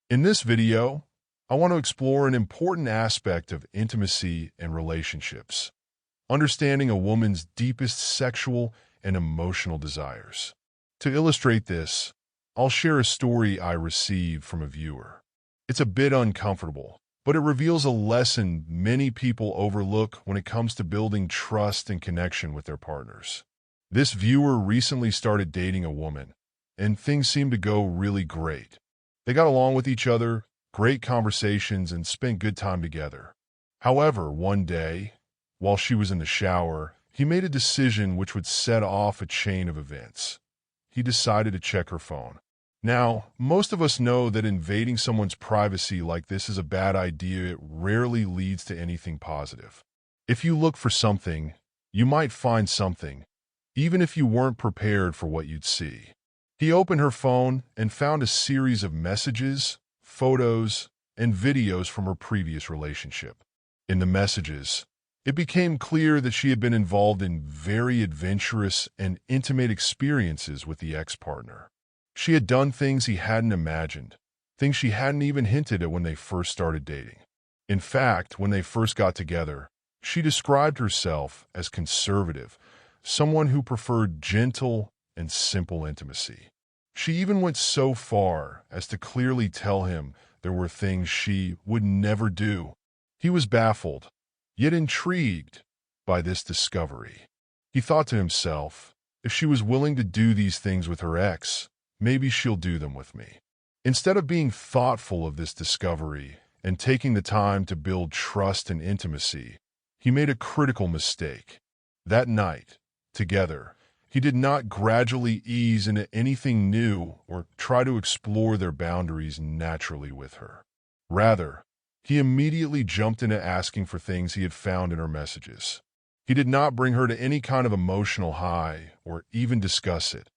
In this video, I want to explore an important aspect of intimacy and relationships, understanding a woman's deepest sexual and emotional desires. To illustrate this, I'll share a story I received from a viewer. It's a bit uncomfortable, but it reveals a lesson many people overlook when it comes to building trust and connection with their partners. This viewer recently started dating a woman, and things seemed to go really great. They got along with each other, great conversations, and spent good time together. However, one day, while she was in the shower, he made a decision which would set off a chain of events. He decided to check her phone. Now, most of us know that invading someone's privacy like this is a bad idea. It rarely leads to anything positive. If you look for something, you might find something, even if you weren't prepared for what you'd see. He opened her phone and found a series of messages, photos, and videos from her previous relationship. In the messages, it became clear that she had been involved in very adventurous and intimate experiences with the ex-partner. She had done things he hadn't imagined, things she hadn't even hinted at when they first started dating. In fact, when they first got together, she described herself as conservative, someone who preferred gentle and simple intimacy. She even went so far as to clearly tell him there were things she would never do. He was baffled, yet intrigued by this discovery. He thought to himself, if she was willing to do these things with her ex, maybe she'll do them with me. Instead of being thoughtful of this discovery and taking the time to build trust and intimacy, he made a critical mistake. That night, together, he did not gradually ease into anything new or try to explore their boundaries naturally with her. Rather, he immediately jumped into asking for things he had found in her messages. He did not bring her to any kind of emotional high or even discuss it.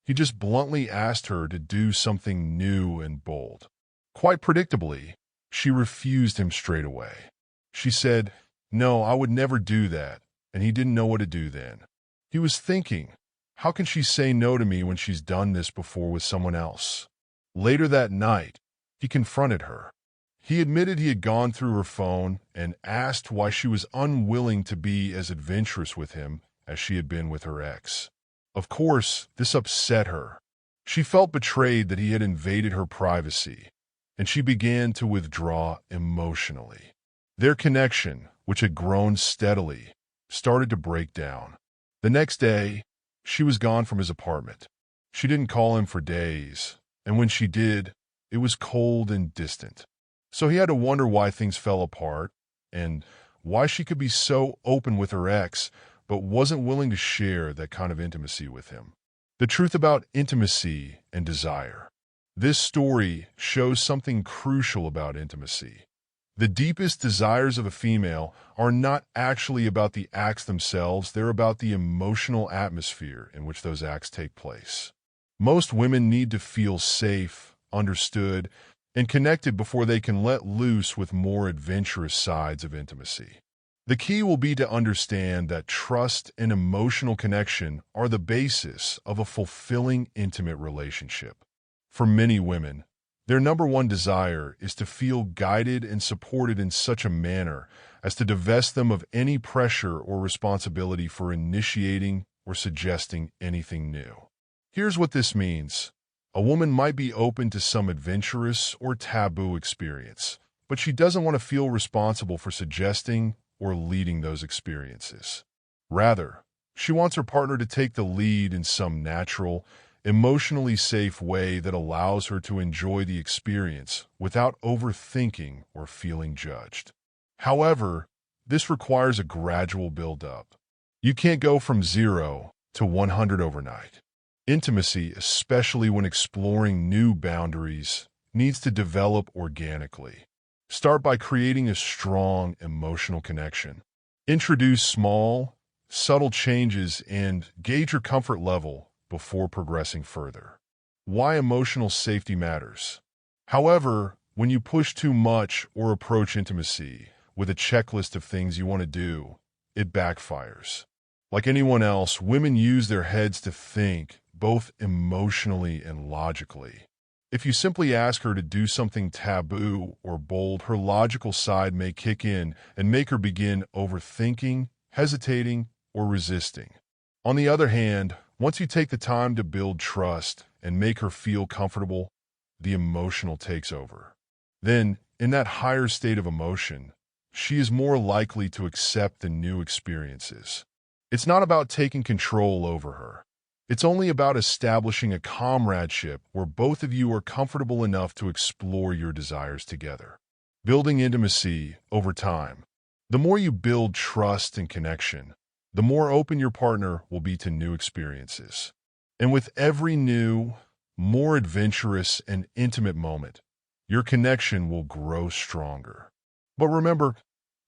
He just bluntly asked her to do something new and bold. Quite predictably, she refused him straight away. She said, "No, I would never do that," and he didn't know what to do then. He was thinking, how can she say no to me when she's done this before with someone else? Later that night, he confronted her. He admitted he had gone through her phone and asked why she was unwilling to be as adventurous with him as she had been with her ex. Of course, this upset her. She felt betrayed that he had invaded her privacy, and she began to withdraw emotionally. Their connection, which had grown steadily, started to break down. The next day, she was gone from his apartment. She didn't call him for days, and when she did, it was cold and distant. So he had to wonder why things fell apart and why she could be so open with her ex but wasn't willing to share that kind of intimacy with him. The truth about intimacy and desire. This story shows something crucial about intimacy. The deepest desires of a female are not actually about the acts themselves, they're about the emotional atmosphere in which those acts take place. Most women need to feel safe, understood, and connected before they can let loose with more adventurous sides of intimacy. The key will be to understand that trust and emotional connection are the basis of a fulfilling, intimate relationship. For many women, their number one desire is to feel guided and supported in such a manner as to divest them of any pressure or responsibility for initiating or suggesting anything new. Here's what this means. A woman might be open to some adventurous or taboo experience, but she doesn't want to feel responsible for suggesting or leading those experiences. Rather, she wants her partner to take the lead in some natural, emotionally safe way that allows her to enjoy the experience without overthinking or feeling judged. However, this requires a gradual build-up. You can't go from 0 to 100 overnight. Intimacy, especially when exploring new boundaries, needs to develop organically. Start by creating a strong emotional connection. Introduce small, subtle changes and gauge your comfort level before progressing further. Why emotional safety matters. However, when you push too much or approach intimacy with a checklist of things you want to do, it backfires. Like anyone else, women use their heads to think, both emotionally and logically. If you simply ask her to do something taboo or bold, her logical side may kick in and make her begin overthinking, hesitating, or resisting. On the other hand, once you take the time to build trust and make her feel comfortable, the emotional takes over. Then, in that higher state of emotion, she is more likely to accept the new experiences. It's not about taking control over her. It's only about establishing a comradeship where both of you are comfortable enough to explore your desires together. Building intimacy over time. The more you build trust and connection, the more open your partner will be to new experiences. And with every new, more adventurous and intimate moment, your connection will grow stronger. But remember,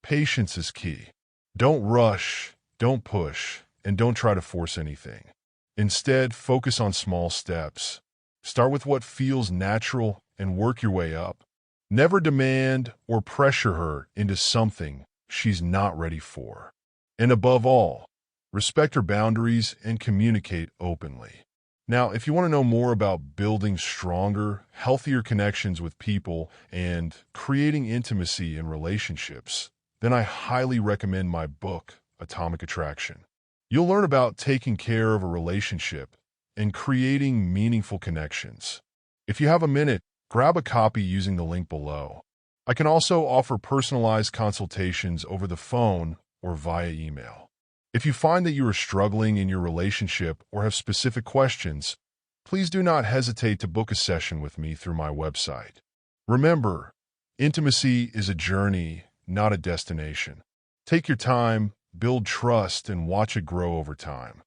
patience is key. Don't rush, don't push, and don't try to force anything. Instead, focus on small steps. Start with what feels natural and work your way up. Never demand or pressure her into something she's not ready for. And above all, respect her boundaries and communicate openly. Now, if you want to know more about building stronger, healthier connections with people and creating intimacy in relationships, then I highly recommend my book, Atomic Attraction. You'll learn about taking care of a relationship and creating meaningful connections. If you have a minute, grab a copy using the link below. I can also offer personalized consultations over the phone or via email. If you find that you are struggling in your relationship or have specific questions, please do not hesitate to book a session with me through my website. Remember, intimacy is a journey, not a destination. Take your time, build trust, and watch it grow over time.